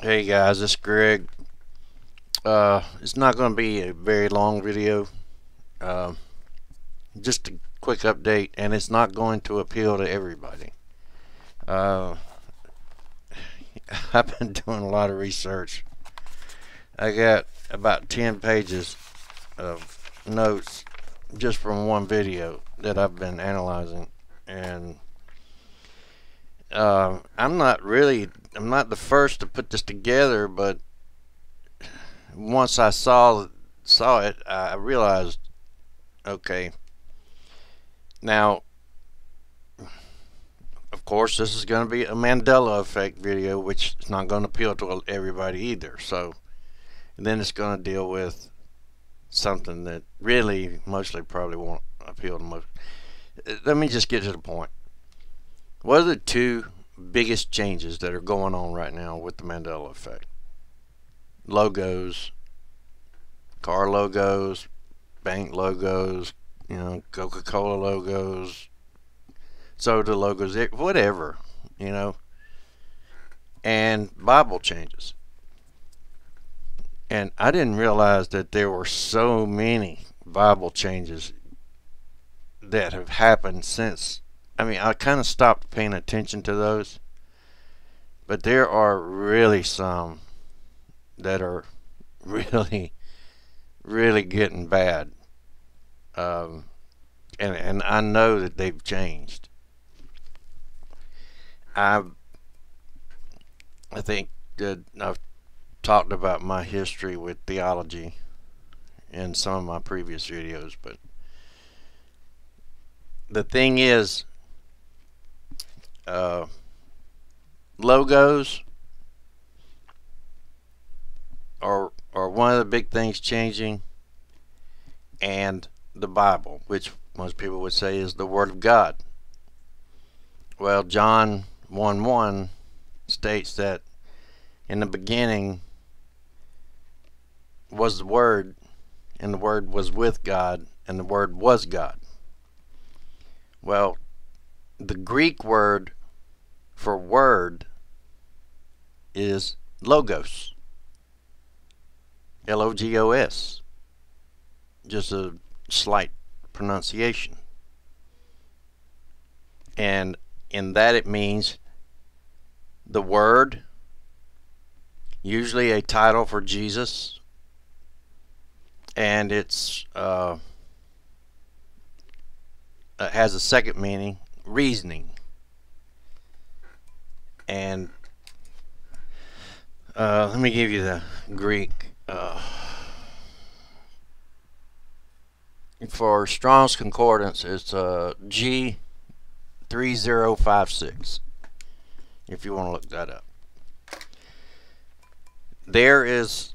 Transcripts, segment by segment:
Hey guys, this is Greg. It's not going to be a very long video. Uh, just a quick update, and it's not going to appeal to everybody. Uh, I've been doing a lot of research. I got about 10 pages of notes just from one video that I've been analyzing, and I'm not the first to put this together, but once I saw it, I realized, okay, now, of course, this is going to be a Mandela Effect video, which is not going to appeal to everybody either. So, and then it's going to deal with something that really mostly probably won't appeal to most. Let me just get to the point. What are the two biggest changes that are going on right now with the Mandela Effect? Logos, car logos, bank logos, Coca-Cola logos, soda logos, whatever, and Bible changes. And I didn't realize that there were so many Bible changes that have happened since. I mean, I kind of stopped paying attention to those, but there are really some that are really, really getting bad. And I know that they've changed. I think that I've talked about my history with theology in some of my previous videos, but the thing is, logos are one of the big things changing, and the Bible, which most people would say is the Word of God. Well, John 1:1 states that in the beginning was the Word, and the Word was with God, and the Word was God. Well, the Greek word for word is logos. Logos. Just a slight pronunciation. And in that it means the Word, usually a title for Jesus, and it's has a second meaning, reasoning. And let me give you the Greek. For Strong's Concordance, it's G3056, if you want to look that up. There is,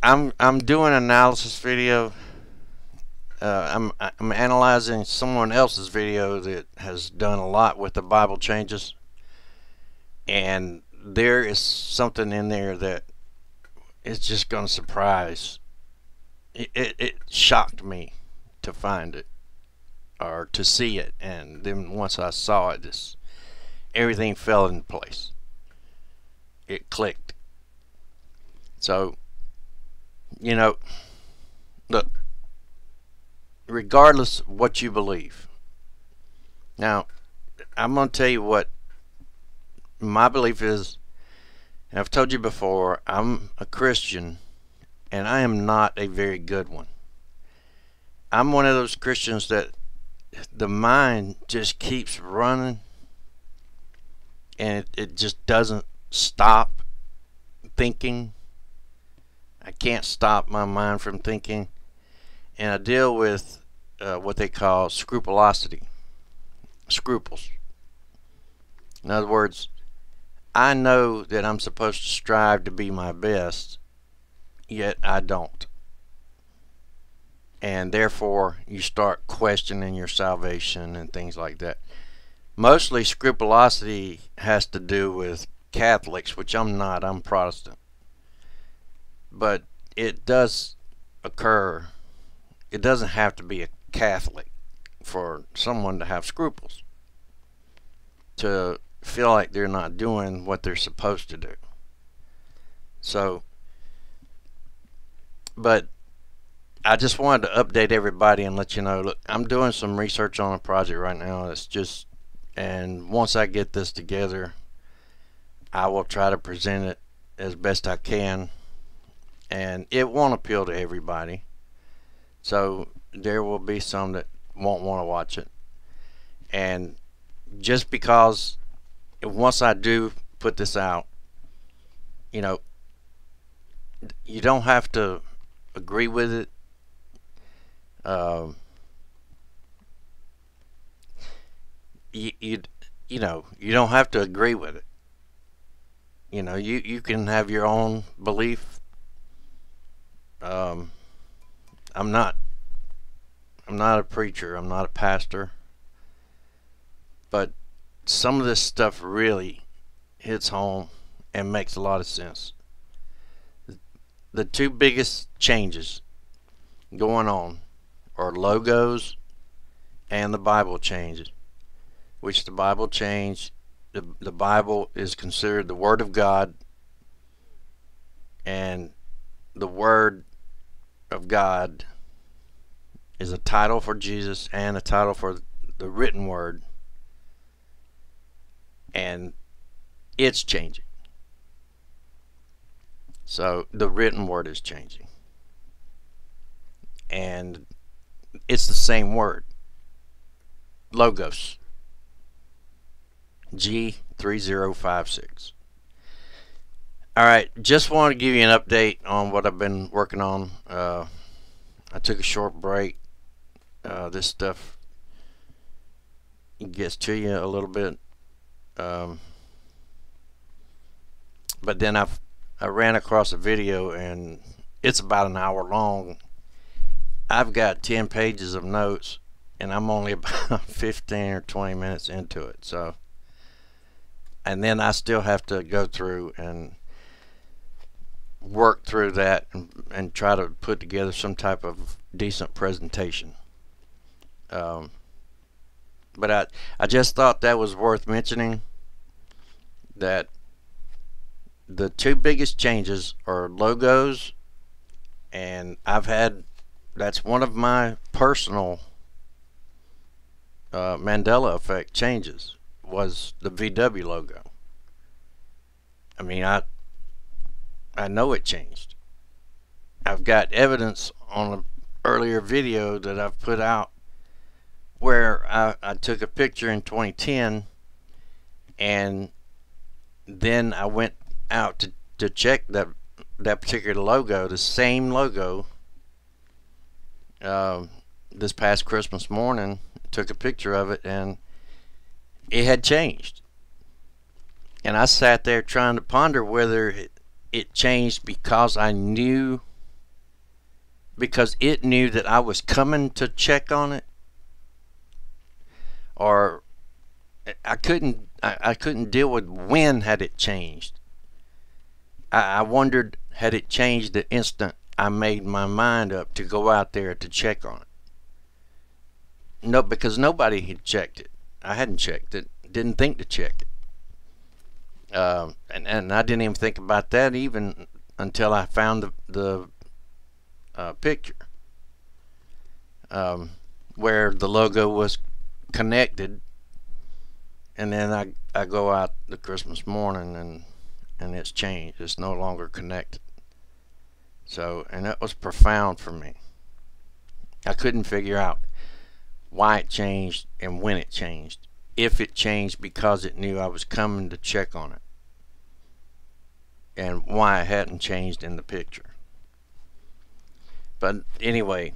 I'm doing an analysis video. I'm analyzing someone else's video that has done a lot with the Bible changes, and there is something in there that is just going to surprise. It shocked me to find it or to see it, and then once I saw it, everything fell into place. It clicked. So, look, regardless of what you believe, now I'm going to tell you what my belief is. And I've told you before, I'm a Christian, and I am not a very good one. I'm one of those Christians that the mind just keeps running, and it just doesn't stop thinking. I can't stop my mind from thinking, and I deal with what they call scrupulosity, scruples. In other words, I know that I'm supposed to strive to be my best, yet I don't. And therefore, you start questioning your salvation and things like that. Mostly, scrupulosity has to do with Catholics, which I'm not. I'm Protestant. But it does occur. It doesn't have to be a Catholic for someone to have scruples, to feel like they're not doing what they're supposed to do. So, but I just wanted to update everybody and let you know, look, I'm doing some research on a project right now. It's just, and once I get this together, I will try to present it as best I can, and it won't appeal to everybody. So there will be some that won't want to watch it. And just because once I do put this out, you know, you don't have to agree with it. You know, you don't have to agree with it. You know, you can have your own belief. I'm not a preacher. I'm not a pastor. But some of this stuff really hits home and makes a lot of sense. The two biggest changes going on are logos and the Bible changes, which the Bible changed. The Bible is considered the Word of God, and the Word of God is a title for Jesus and a title for the written Word, and it's changing. So the written Word is changing, and it's the same word, logos, G3056. Alright, just want to give you an update on what I've been working on. I took a short break. This stuff gets to you a little bit, but then I ran across a video, and it's about an hour long. I've got 10 pages of notes, and I'm only about 15 or 20 minutes into it. So, and then I still have to go through and work through that and try to put together some type of decent presentation. But I just thought that was worth mentioning, that the two biggest changes are logos, and that's one of my personal Mandela Effect changes, was the VW logo. I mean, I know it changed. I've got evidence on an earlier video that I've put out where I took a picture in 2010, and then I went out to check that particular logo, the same logo, this past Christmas morning. Took a picture of it, and it had changed. And I sat there trying to ponder whether it changed because it knew that I was coming to check on it, or I couldn't deal with when had it changed. I wondered, had it changed the instant I made my mind up to go out there to check on it? No, because nobody had checked it. I hadn't checked it. Didn't think to check it. And I didn't even think about that even until I found the picture where the logo was connected, and then I go out the Christmas morning and it's changed. It's no longer connected. So, and that was profound for me. I couldn't figure out why it changed and when it changed. If it changed because it knew I was coming to check on it, and why it hadn't changed in the picture. But anyway,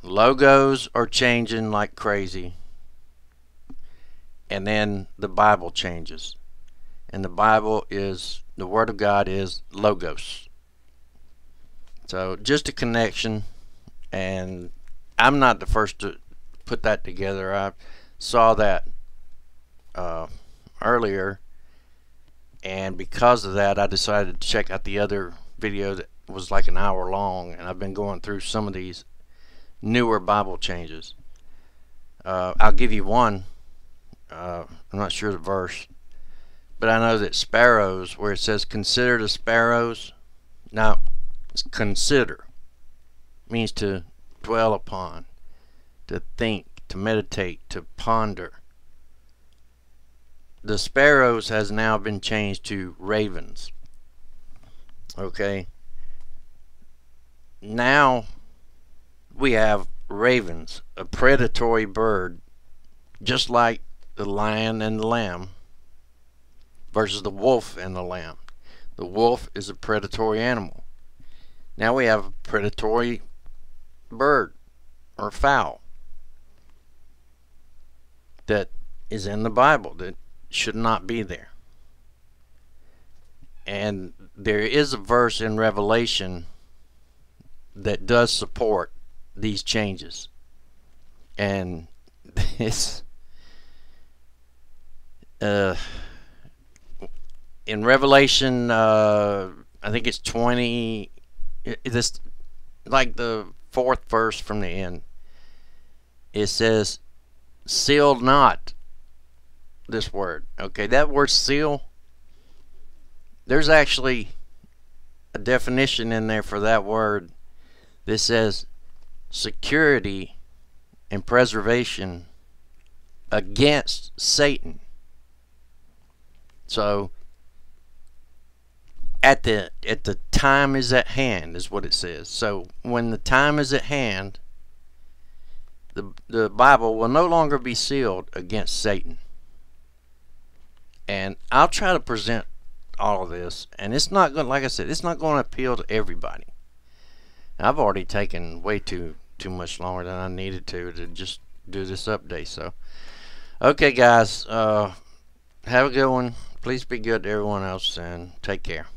logos are changing like crazy, and then the Bible changes, and the Bible is, the Word of God is logos. So just a connection, and I'm not the first to put that together. I saw that earlier, and because of that I decided to check out the other video that was like an hour long, and I've been going through some of these newer Bible changes. I'll give you one. I'm not sure the verse, but I know that sparrows, where it says consider the sparrows, now consider means to dwell upon, to think, to meditate, to ponder. The sparrows has now been changed to ravens. Okay, now we have ravens, a predatory bird, just like the lion and the lamb, versus the wolf and the lamb. The wolf is a predatory animal. Now we have a predatory bird or fowl that is in the Bible that should not be there. And there is a verse in Revelation that does support these changes. And it's in Revelation, I think it's 20, this like the fourth verse from the end. It says, "Seal not," this word. Okay, that word seal, there's actually a definition in there for that word that says security and preservation against Satan. So at the time is at hand is what it says. So when the time is at hand, the Bible will no longer be sealed against Satan. And I'll try to present all of this, and it's not going, like I said, it's not going to appeal to everybody. I've already taken way too much longer than I needed to just do this update. So okay guys, have a good one. Please be good to everyone else and take care.